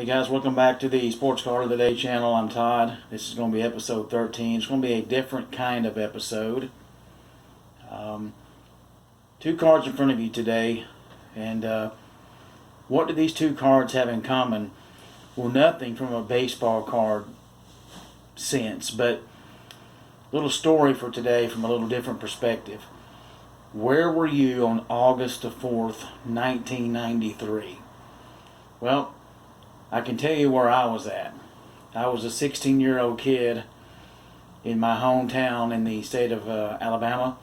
Hey guys, welcome back to the Sports Card of the Day channel. I'm Todd. This is going to be episode 13. It's going to be a different kind of episode. Two cards in front of you today, and what do these two cards have in common? Well, nothing from a baseball card sense, but a little story for today from a little different perspective. Where were you on August the 4th, 1993? Well, I can tell you where I was at. I was a 16-year-old kid in my hometown in the state of Alabama,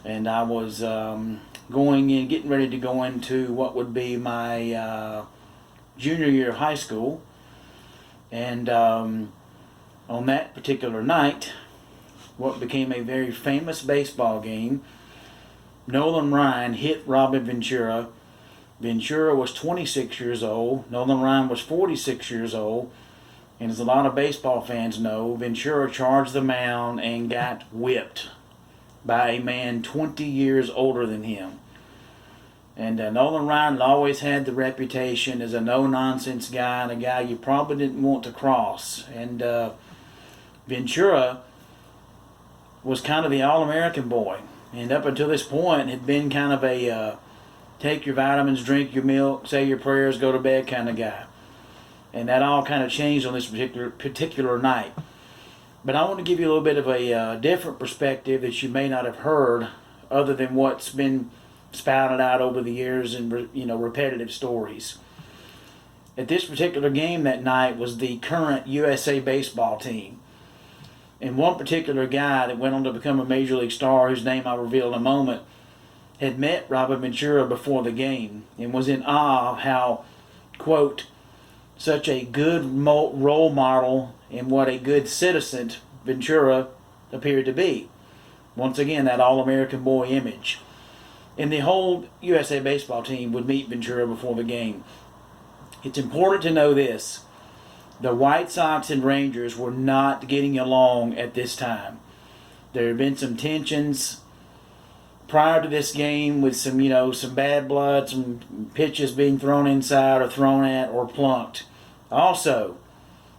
and I was getting ready to go into what would be my junior year of high school. And on that particular night, what became a very famous baseball game, Nolan Ryan hit Robin Ventura. Ventura was 26 years old. Nolan Ryan was 46 years old. And as a lot of baseball fans know, Ventura charged the mound and got whipped by a man 20 years older than him. And Nolan Ryan had always had the reputation as a no-nonsense guy and a guy you probably didn't want to cross. And Ventura was kind of the all-American boy. And up until this point had been kind of a take your vitamins, drink your milk, say your prayers, go to bed kind of guy. And that all kind of changed on this particular night. But I want to give you a little bit of a different perspective that you may not have heard other than what's been spouted out over the years and repetitive stories. At this particular game that night was the current USA baseball team. And one particular guy that went on to become a major league star, whose name I'll reveal in a moment, had met Robin Ventura before the game and was in awe of how, quote, such a good role model and what a good citizen Ventura appeared to be. Once again, that all-American boy image. And the whole USA baseball team would meet Ventura before the game. It's important to know this. The White Sox and Rangers were not getting along at this time. There had been some tensions prior to this game with some bad blood, some pitches being thrown inside or thrown at or plunked. Also,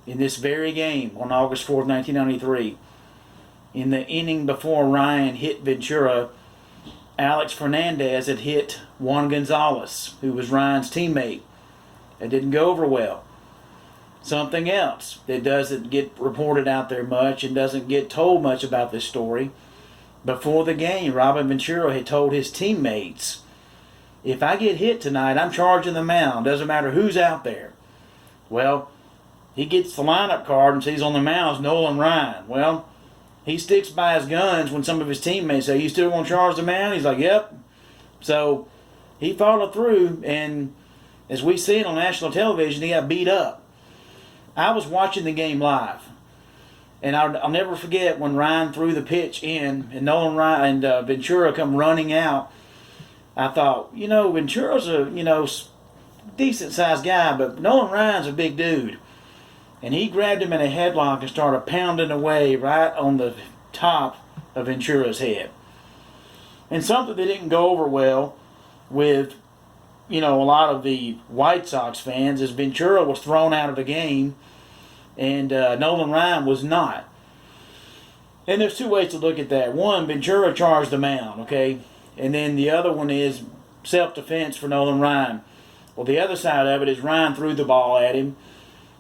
in this very game on August 4th, 1993, in the inning before Ryan hit Ventura, Alex Fernandez had hit Juan Gonzalez, who was Ryan's teammate. It didn't go over well. Something else that doesn't get reported out there much and doesn't get told much about this story. Before the game, Robin Ventura had told his teammates, if I get hit tonight, I'm charging the mound. Doesn't matter who's out there. Well, he gets the lineup card and sees on the mound is Nolan Ryan. Well, he sticks by his guns when some of his teammates say, you still want to charge the mound? He's like, yep. So he followed through, and as we see it on national television, he got beat up. I was watching the game live. And I'll never forget when Ryan threw the pitch in and Nolan Ryan and Ventura come running out. I thought, Ventura's a, decent-sized guy, but Nolan Ryan's a big dude. And he grabbed him in a headlock and started pounding away right on the top of Ventura's head. And something that didn't go over well with, a lot of the White Sox fans is Ventura was thrown out of the game and Nolan Ryan was not. And there's two ways to look at that. One, Ventura charged the mound, okay? And then the other one is self-defense for Nolan Ryan. Well, the other side of it is Ryan threw the ball at him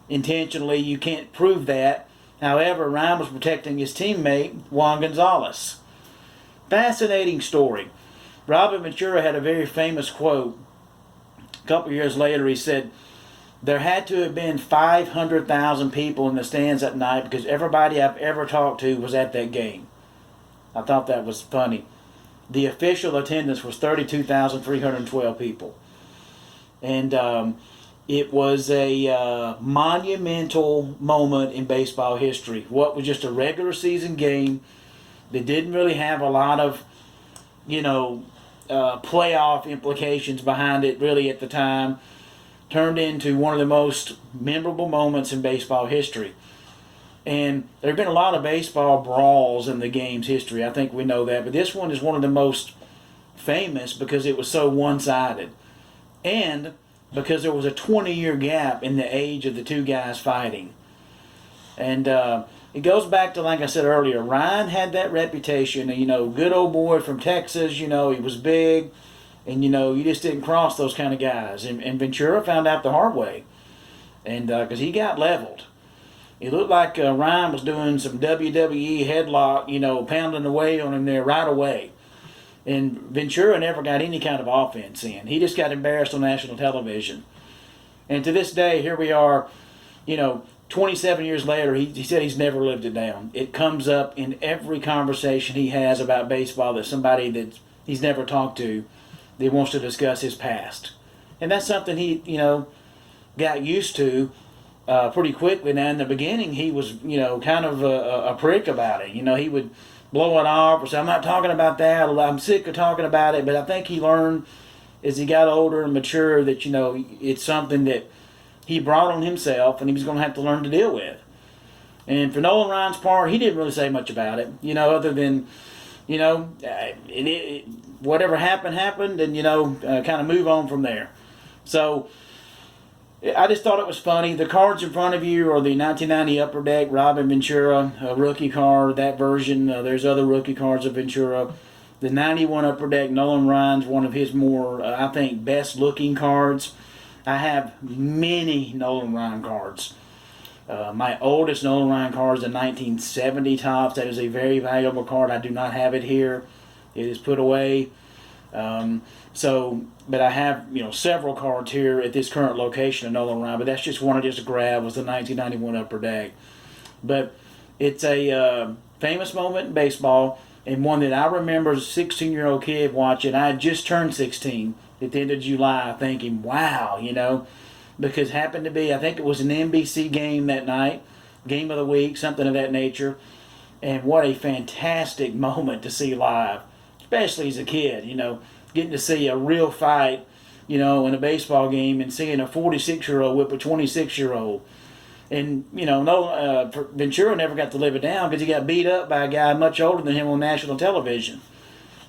intentionally. You can't prove that. However, Ryan was protecting his teammate, Juan Gonzalez. Fascinating story. Robin Ventura had a very famous quote. A couple years later, he said, there had to have been 500,000 people in the stands that night because everybody I've ever talked to was at that game. I thought that was funny. The official attendance was 32,312 people. And it was a monumental moment in baseball history. What was just a regular season game that didn't really have a lot of, playoff implications behind it really at the time, turned into one of the most memorable moments in baseball history. And there have been a lot of baseball brawls in the game's history. I think we know that. But this one is one of the most famous because it was so one-sided. And because there was a 20-year gap in the age of the two guys fighting. And it goes back to, like I said earlier, Ryan had that reputation, good old boy from Texas, he was big, and you just didn't cross those kind of guys. And Ventura found out the hard way, and because he got leveled. It looked like Ryan was doing some WWE headlock, pounding away on him there right away. And Ventura never got any kind of offense in. He just got embarrassed on national television. And to this day, here we are, 27 years later, he said he's never lived it down. It comes up in every conversation he has about baseball, that somebody that he's never talked to that wants to discuss his past. And that's something he, got used to pretty quickly. Now, in the beginning, he was, kind of a prick about it. He would blow it off or say, I'm not talking about that, I'm sick of talking about it. But I think he learned as he got older and mature that, it's something that he brought on himself and he was going to have to learn to deal with. And for Nolan Ryan's part, he didn't really say much about it, other than, whatever happened, and, kind of move on from there. So I just thought it was funny. The cards in front of you are the 1990 Upper Deck Robin Ventura rookie card, that version. There's other rookie cards of Ventura. The 91 Upper Deck Nolan Ryan's one of his more, I think, best looking cards. I have many Nolan Ryan cards. My oldest Nolan Ryan card is a 1970 Topps. That is a very valuable card. I do not have it here. It is put away. But I have, several cards here at this current location of Nolan Ryan. But that's just one I just grabbed, was the 1991 Upper Deck. But it's a famous moment in baseball, and one that I remember as a 16-year-old kid watching. I had just turned 16 at the end of July, thinking, wow, because it happened to be, I think it was an NBC game that night, game of the week, something of that nature. And what a fantastic moment to see live, especially as a kid, getting to see a real fight, in a baseball game, and seeing a 46-year-old whip a 26-year-old. And, Ventura never got to live it down because he got beat up by a guy much older than him on national television.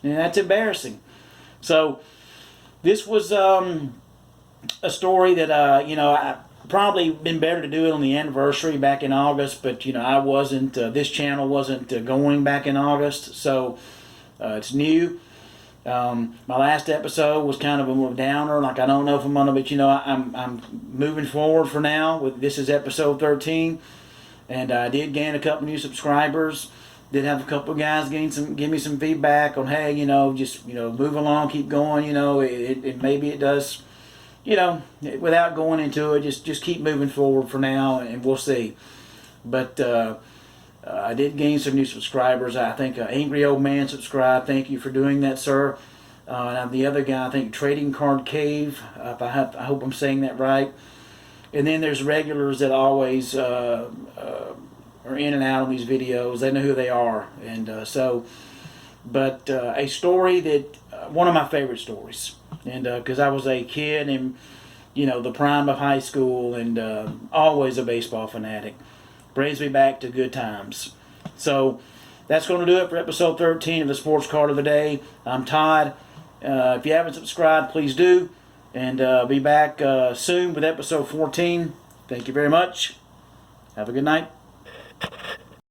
And that's embarrassing. So this was a story that, I probably been better to do it on the anniversary back in August, but, I wasn't, this channel wasn't going back in August, so it's new. My last episode was kind of a more downer, like I don't know if I'm gonna, but I'm moving forward for now. This is episode 13, and I did gain a couple new subscribers. Did have a couple of guys give me some feedback on, hey, just move along, keep going. It maybe it does, without going into it, just keep moving forward for now, and we'll see. But I did gain some new subscribers. I think Angry Old Man subscribed. Thank you for doing that, sir. And the other guy, I think Trading Card Cave. I hope I'm saying that right. And then there's regulars that always are in and out on these videos. They know who they are. And but a story that, one of my favorite stories. And because I was a kid in, the prime of high school, and always a baseball fanatic. Brings me back to good times. So that's going to do it for episode 13 of the Sports Card of the Day. I'm Todd. If you haven't subscribed, please do. And be back soon with episode 14. Thank you very much. Have a good night.